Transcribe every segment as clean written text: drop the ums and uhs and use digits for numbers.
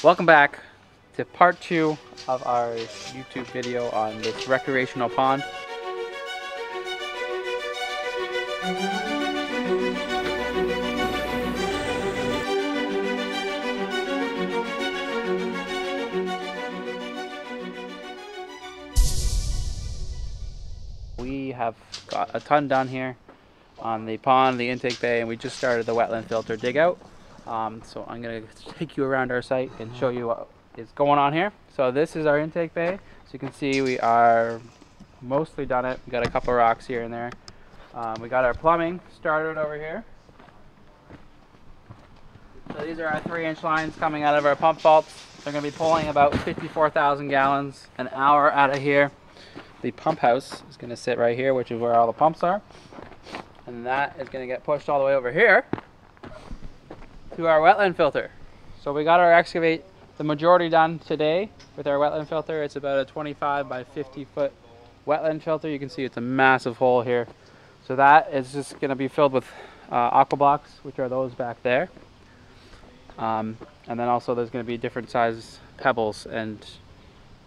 Welcome back to part 2 of our YouTube video on this recreational pond. We have got a ton done here on the pond, the intake bay, and we just started the wetland filter dig out. So I'm going to take you around our site and show you what is going on here. So this is our intake bay. So you can see we are mostly done it. We got a couple rocks here and there. We got our plumbing started over here. So these are our 3-inch lines coming out of our pump vaults. They're going to be pulling about 54,000 gallons an hour out of here. The pump house is going to sit right here, which is where all the pumps are. And that is going to get pushed all the way over here to our wetland filter. So we got our excavate, the majority done today with our wetland filter. It's about a 25 by 50 foot wetland filter. You can see it's a massive hole here. So that is just going to be filled with aqua blocks, which are those back there. And then also there's going to be different size pebbles and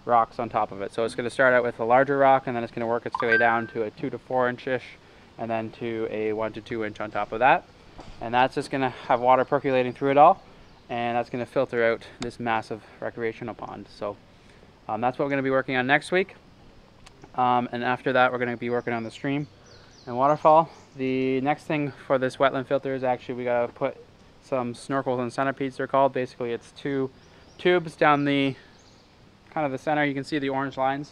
rocks on top of it. So it's going to start out with a larger rock, and then it's going to work its way down to a 2 to 4 inch-ish, and then to a 1 to 2 inch on top of that. And that's just going to have water percolating through it all, and that's going to filter out this massive recreational pond. So that's what we're going to be working on next week. And after that, we're going to be working on the stream and waterfall. The next thing for this wetland filter is actually we got to put some snorkels and centipedes, they're called. Basically, it's 2 tubes down the kind of the center. You can see the orange lines.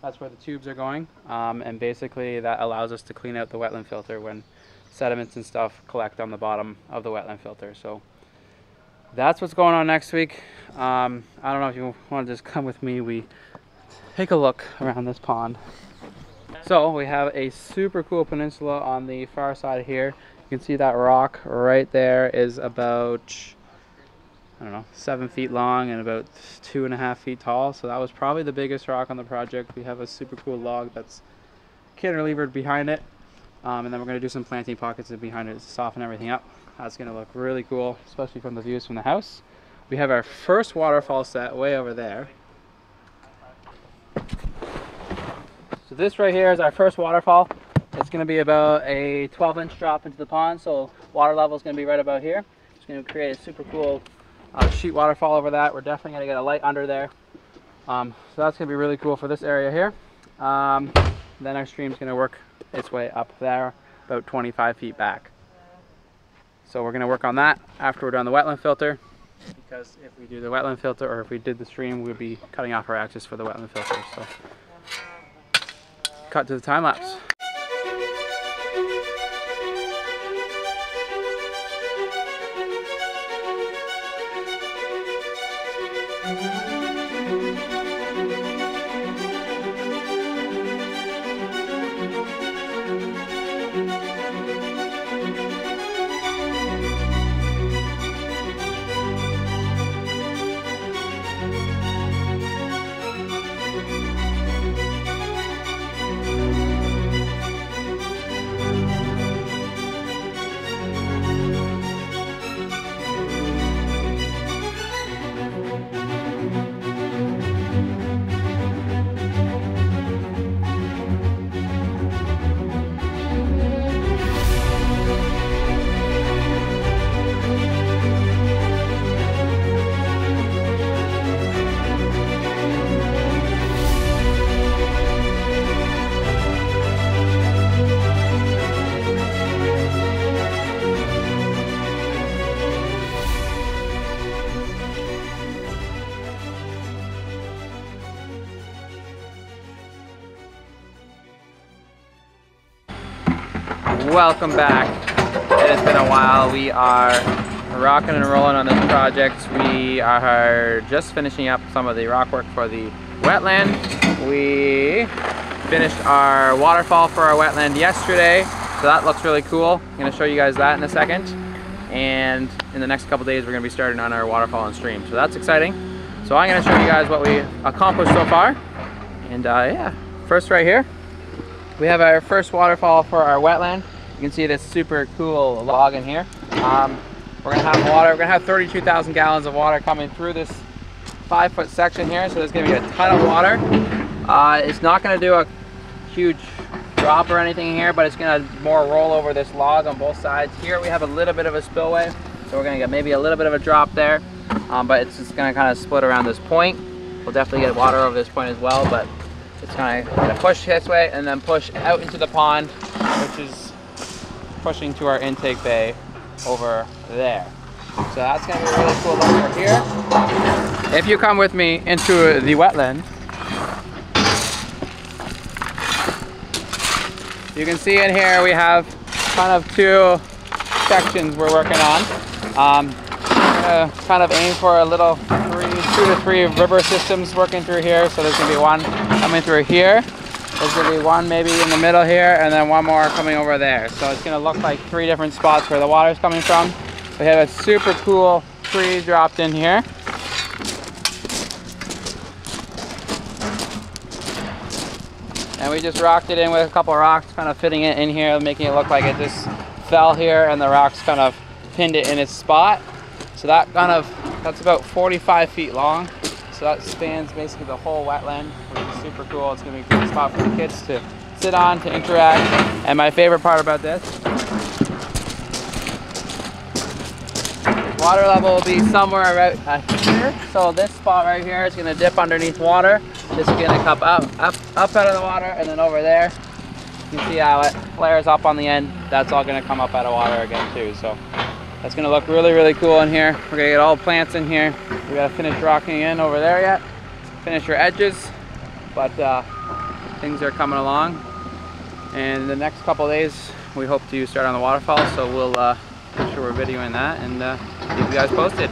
That's where the tubes are going. And basically that allows us to clean out the wetland filter when sediments and stuff collect on the bottom of the wetland filter. So that's what's going on next week. I don't know if you want to just come with me. We take a look around this pond. So we have a super cool peninsula on the far side here. You can see that rock right there is about, I don't know, 7 feet long and about 2.5 feet tall. So that was probably the biggest rock on the project. We have a super cool log that's cantilevered behind it. And then we're going to do some planting pockets behind it to soften everything up. That's going to look really cool, especially from the views from the house. We have our first waterfall set way over there. So this right here is our first waterfall. It's going to be about a 12-inch drop into the pond, so water level is going to be right about here. It's going to create a super cool sheet waterfall over that. We're definitely going to get a light under there. So that's going to be really cool for this area here. Then our stream's going to work its way up there, about 25 feet back. So we're going to work on that after we're done the wetland filter, because if we do the wetland filter, or if we did the stream, we'd be cutting off our axis for the wetland filter. So cut to the time lapse. Welcome back. It has been a while. We are rocking and rolling on this project. We are just finishing up some of the rock work for the wetland. We finished our waterfall for our wetland yesterday, so that looks really cool. I'm going to show you guys that in a second. And in the next couple days we're going to be starting on our waterfall and stream, so that's exciting. So I'm going to show you guys what we accomplished so far. And yeah, first right here we have our first waterfall for our wetland. You can see this super cool log in here. We're gonna have water. We're gonna have 32,000 gallons of water coming through this 5-foot section here, so there's gonna be a ton of water. It's not gonna do a huge drop or anything here, but it's gonna more roll over this log on both sides. Here we have a little bit of a spillway, so we're gonna get maybe a little bit of a drop there, but it's just gonna kind of split around this point. We'll definitely get water over this point as well, but it's gonna push this way and then push out into the pond, which is pushing to our intake bay over there. So that's gonna be a really cool look over here. If you come with me into the wetland, you can see in here we have kind of two sections we're working on. We're gonna kind of aim for a little 2 to 3 river systems working through here. So there's gonna be one coming through here. There's gonna be one maybe in the middle here, and then one more coming over there. So it's gonna look like 3 different spots where the water's coming from. We have a super cool tree dropped in here. And we just rocked it in with a couple of rocks, kind of fitting it in here, making it look like it just fell here and the rocks kind of pinned it in its spot. So that's about 45 feet long. So that spans basically the whole wetland, which is super cool. It's gonna be a great spot for the kids to sit on, to interact. And my favorite part about this, water level will be somewhere about here. So this spot right here is gonna dip underneath water. This is gonna come up out of the water, and then over there, you can see how it flares up on the end. That's all gonna come up out of water again too. So that's gonna look really, really cool in here. We're gonna get all plants in here. We gotta finish rocking in over there yet. Finish your edges, but things are coming along. And the next couple of days, we hope to start on the waterfall. So we'll make sure we're videoing that and keep you guys posted.